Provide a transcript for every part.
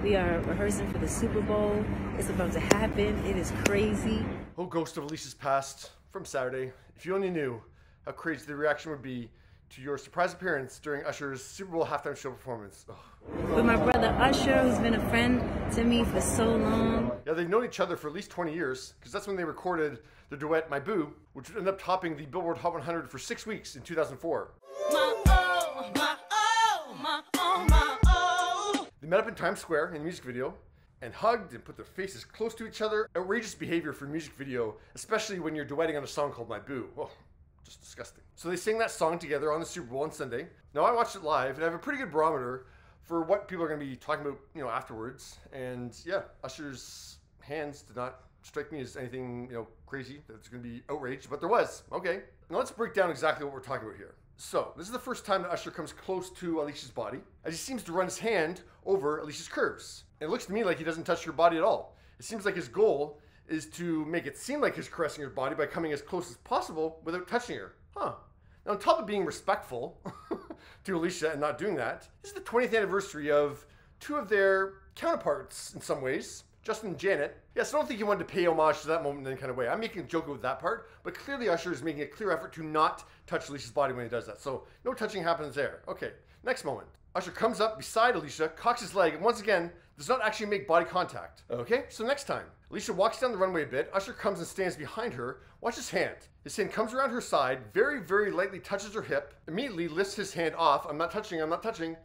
We are rehearsing for the Super Bowl. It's about to happen. It is crazy. Oh, ghost of Alicia's past from Saturday. If you only knew how crazy the reaction would be to your surprise appearance during Usher's Super Bowl halftime show performance. Ugh. With my brother Usher, who's been a friend to me for so long. Yeah, they've known each other for at least 20 years, because that's when they recorded the duet My Boo, which would end up topping the Billboard Hot 100 for 6 weeks in 2004. They met up in Times Square in a music video and hugged and put their faces close to each other. Outrageous behavior for a music video, especially when you're duetting on a song called My Boo. Oh, just disgusting. So they sang that song together on the Super Bowl on Sunday. Now I watched it live and I have a pretty good barometer for what people are going to be talking about, afterwards. And yeah, Usher's hands did not strike me as anything, crazy that's going to be outraged, but there was. Okay. Now let's break down exactly what we're talking about here. So, this is the first time that Usher comes close to Alicia's body, as he seems to run his hand over Alicia's curves. And it looks to me like he doesn't touch her body at all. It seems like his goal is to make it seem like he's caressing her body by coming as close as possible without touching her. Huh. Now, on top of being respectful to Alicia and not doing that, this is the 20th anniversary of two of their counterparts in some ways, Justin and Janet. Yes, I don't think he wanted to pay homage to that moment in any kind of way. I'm making a joke with that part, but clearly Usher is making a clear effort to not touch Alicia's body when he does that. So no touching happens there. Okay, next moment. Usher comes up beside Alicia, cocks his leg, and once again, does not actually make body contact. Okay, so next time. Alicia walks down the runway a bit. Usher comes and stands behind her. Watch his hand. His hand comes around her side, very, very lightly touches her hip, immediately lifts his hand off. I'm not touching,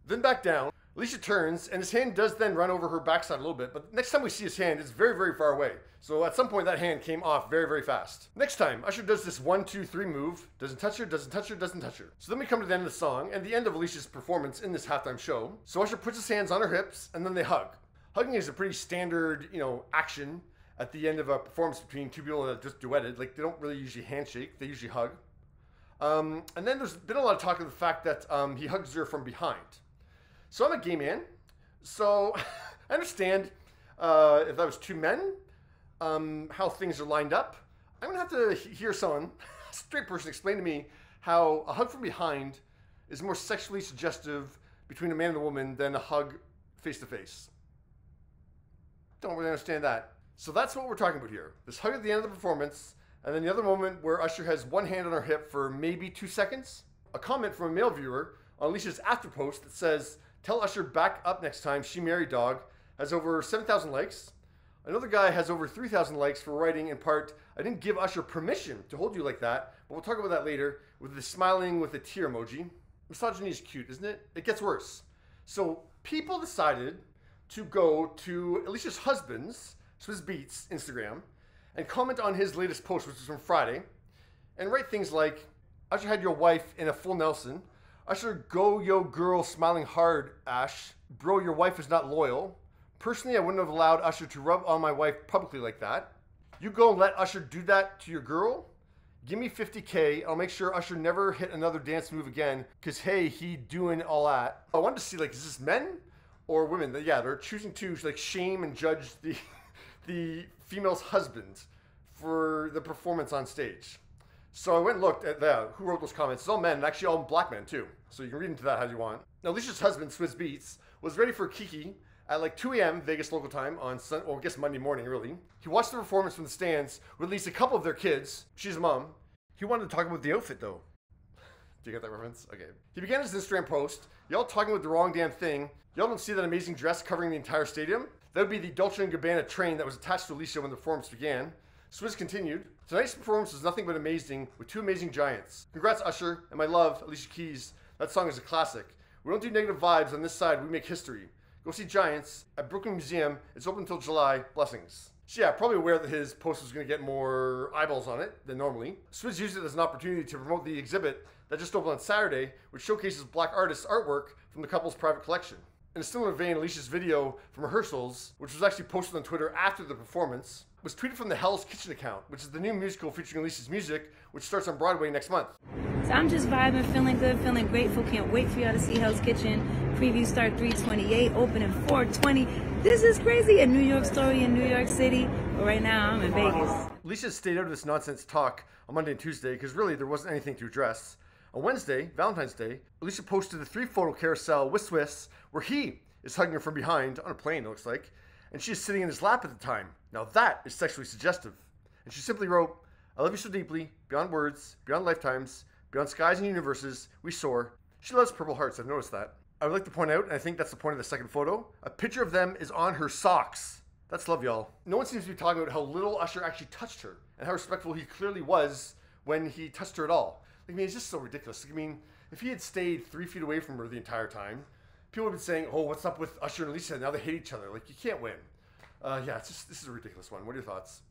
then back down. Alicia turns, and his hand does then run over her backside a little bit, but next time we see his hand, it's very, very far away. So at some point, that hand came off very, very fast. Next time, Usher does this 1, 2, 3 move. Doesn't touch her, doesn't touch her, doesn't touch her. So then we come to the end of the song, and the end of Alicia's performance in this halftime show. So Usher puts his hands on her hips, and then they hug. Hugging is a pretty standard, action at the end of a performance between two people that just duetted. Like, they don't really usually handshake, they usually hug. And then there's been a lot of talk of the fact that he hugs her from behind. So I'm a gay man, so I understand if that was two men, how things are lined up. I'm gonna have to hear someone, a straight person, explain to me how a hug from behind is more sexually suggestive between a man and a woman than a hug face to face. Don't really understand that. So that's what we're talking about here. This hug at the end of the performance, and then the other moment where Usher has one hand on her hip for maybe 2 seconds. A comment from a male viewer on Alicia's after post that says, "Tell Usher back up next time she married dog," has over 7,000 likes. Another guy has over 3,000 likes for writing in part, "I didn't give Usher permission to hold you like that," but we'll talk about that later, with the smiling with a tear emoji. Misogyny is cute, isn't it? It gets worse. So people decided to go to Alicia's husband's, Swizz Beatz, Instagram, and comment on his latest post, which was from Friday, and write things like, "Usher had your wife in a full Nelson. Usher, go yo girl, smiling hard, Ash. Bro, your wife is not loyal. Personally, I wouldn't have allowed Usher to rub on my wife publicly like that. You go and let Usher do that to your girl? Give me 50K, I'll make sure Usher never hit another dance move again, cause hey, he doing all that." I wanted to see, is this men or women? Yeah, they're choosing to shame and judge the female's husband for the performance on stage. So I went and looked at who wrote those comments. It's all men, and actually all black men too. So you can read into that how you want. Now, Alicia's husband, Swizz Beatz, was ready for Kiki at 2 a.m. Vegas local time on I guess Monday morning, really. He watched the performance from the stands with at least a couple of their kids. She's a mom. He wanted to talk about the outfit, though. Do you get that reference? Okay. He began his Instagram post. Y'all talking about the wrong damn thing. Y'all don't see that amazing dress covering the entire stadium? That would be the Dolce & Gabbana train that was attached to Alicia when the performance began. Swizz continued, "Tonight's performance was nothing but amazing with two amazing giants. Congrats, Usher, and my love, Alicia Keys. That song is a classic. We don't do negative vibes on this side, we make history. Go see Giants at Brooklyn Museum. It's open until July. Blessings." So yeah, probably aware that his post was going to get more eyeballs on it than normally. Swizz used it as an opportunity to promote the exhibit that just opened on Saturday, which showcases black artists' artwork from the couple's private collection. In a similar vein, Alicia's video from rehearsals, which was actually posted on Twitter after the performance, was tweeted from the Hell's Kitchen account, which is the new musical featuring Alicia's music, which starts on Broadway next month. So I'm just vibing, feeling good, feeling grateful. Can't wait for y'all to see Hell's Kitchen. Previews start 3/28, opening 4/20. This is crazy. A New York story in New York City. But right now, I'm in Vegas. Alicia stayed out of this nonsense talk on Monday and Tuesday because really there wasn't anything to address. On Wednesday, Valentine's Day, Alicia posted a 3-photo carousel with Swizz where he is hugging her from behind, on a plane it looks like, and she is sitting in his lap at the time. Now that is sexually suggestive. And she simply wrote, "I love you so deeply, beyond words, beyond lifetimes, beyond skies and universes, we soar." She loves purple hearts, I've noticed that. I would like to point out, and I think that's the point of the second photo, a picture of them is on her socks. That's love, y'all. No one seems to be talking about how little Usher actually touched her, and how respectful he clearly was when he touched her at all. Like, I mean, it's just so ridiculous. Like, I mean, if he had stayed 3 feet away from her the entire time, people would have been saying, "Oh, what's up with Usher and Alicia? Now they hate each other." Like, you can't win. Yeah, this is a ridiculous one. What are your thoughts?